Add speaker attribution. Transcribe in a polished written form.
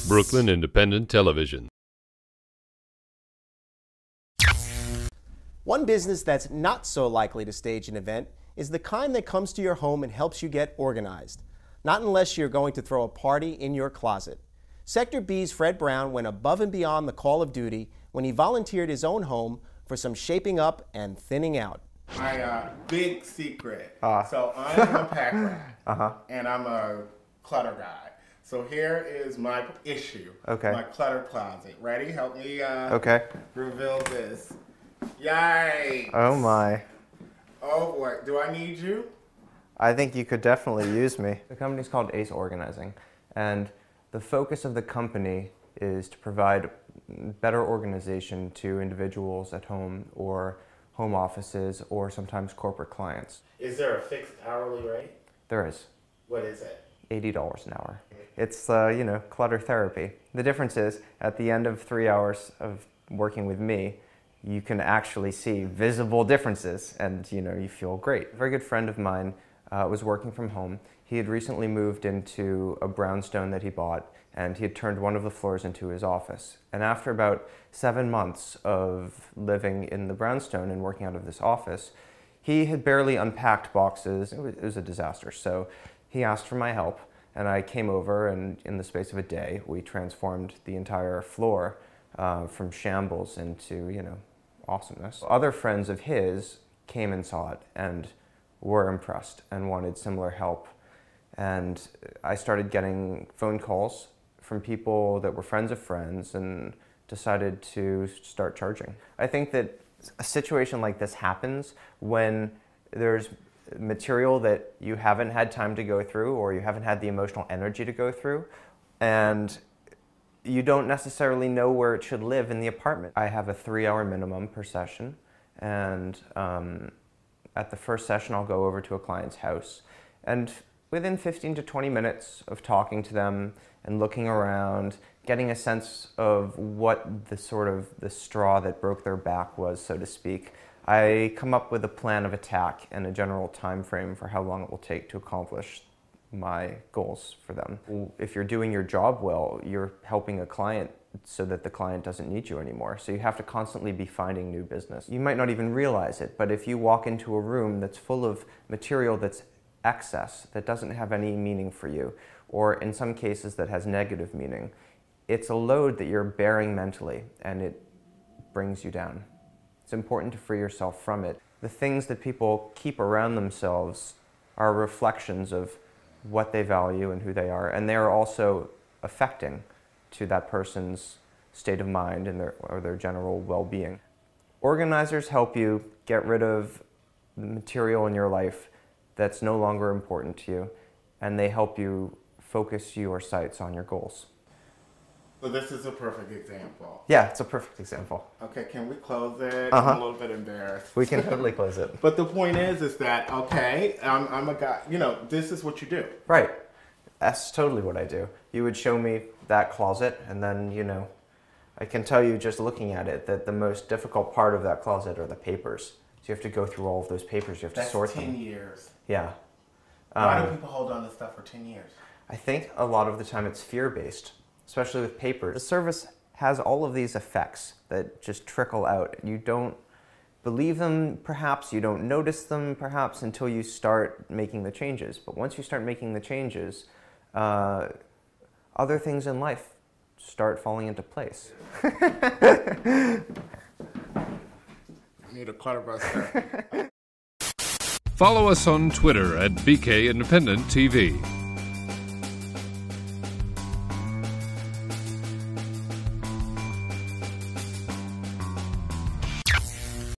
Speaker 1: Brooklyn Independent Television.
Speaker 2: One business that's not so likely to stage an event is the kind that comes to your home and helps you get organized. Not unless you're going to throw a party in your closet. Sector B's Fred Brown went above and beyond the call of duty when he volunteered his own home for some shaping up and thinning out.
Speaker 3: My big secret. So I'm a pack rat, and I'm a clutter guy. So here is my issue.
Speaker 4: Okay.
Speaker 3: My clutter closet. Ready? Help me reveal this. Yikes.
Speaker 4: Oh my.
Speaker 3: Oh boy. Do I need you?
Speaker 4: I think you could definitely use me. The company's called Ace Organizing, and the focus of the company is to provide better organization to individuals at home or home offices or sometimes corporate clients.
Speaker 3: Is there a fixed hourly rate?
Speaker 4: There is.
Speaker 3: What is it?
Speaker 4: $80 an hour. It's, clutter therapy. The difference is, at the end of 3 hours of working with me, you can actually see visible differences and, you feel great. A very good friend of mine was working from home. He had recently moved into a brownstone that he bought, and he had turned one of the floors into his office. And after about 7 months of living in the brownstone and working out of this office, he had barely unpacked boxes. It was a disaster. So he asked for my help, and I came over, and in the space of a day, we transformed the entire floor from shambles into, awesomeness. Other friends of his came and saw it and were impressed and wanted similar help. And I started getting phone calls from people that were friends of friends and decided to start charging. I think that a situation like this happens when there's material that you haven't had time to go through or you haven't had the emotional energy to go through, and you don't necessarily know where it should live in the apartment. I have a 3-hour minimum per session, and at the first session I'll go over to a client's house, and within 15 to 20 minutes of talking to them and looking around, getting a sense of what the straw that broke their back was, so to speak, I come up with a plan of attack and a general time frame for how long it will take to accomplish my goals for them. If you're doing your job well, you're helping a client so that the client doesn't need you anymore. So you have to constantly be finding new business. You might not even realize it, but if you walk into a room that's full of material that's excess, that doesn't have any meaning for you, or in some cases that has negative meaning, it's a load that you're bearing mentally, and it brings you down. It's important to free yourself from it. The things that people keep around themselves are reflections of what they value and who they are, and they are also affecting to that person's state of mind and their general well-being. Organizers help you get rid of the material in your life that's no longer important to you, and they help you focus your sights on your goals.
Speaker 3: So this is a perfect example.
Speaker 4: Yeah, it's a perfect example.
Speaker 3: Okay, can we close it? I'm a little bit embarrassed.
Speaker 4: We can totally close it.
Speaker 3: But the point is that, okay, I'm a guy, this is what you do.
Speaker 4: Right. That's totally what I do. You would show me that closet, and then, I can tell you just looking at it that the most difficult part of that closet are the papers. So you have to go through all of those papers. You have to sort them.
Speaker 3: That's 10 years.
Speaker 4: Yeah.
Speaker 3: Why do people hold on to stuff for 10 years?
Speaker 4: I think a lot of the time it's fear-based, especially with papers. The service has all of these effects that just trickle out. You don't believe them, perhaps. You don't notice them, perhaps, until you start making the changes. But once you start making the changes, other things in life start falling into place.
Speaker 3: I need a clutter buster.
Speaker 1: Follow us on Twitter at BK Independent TV.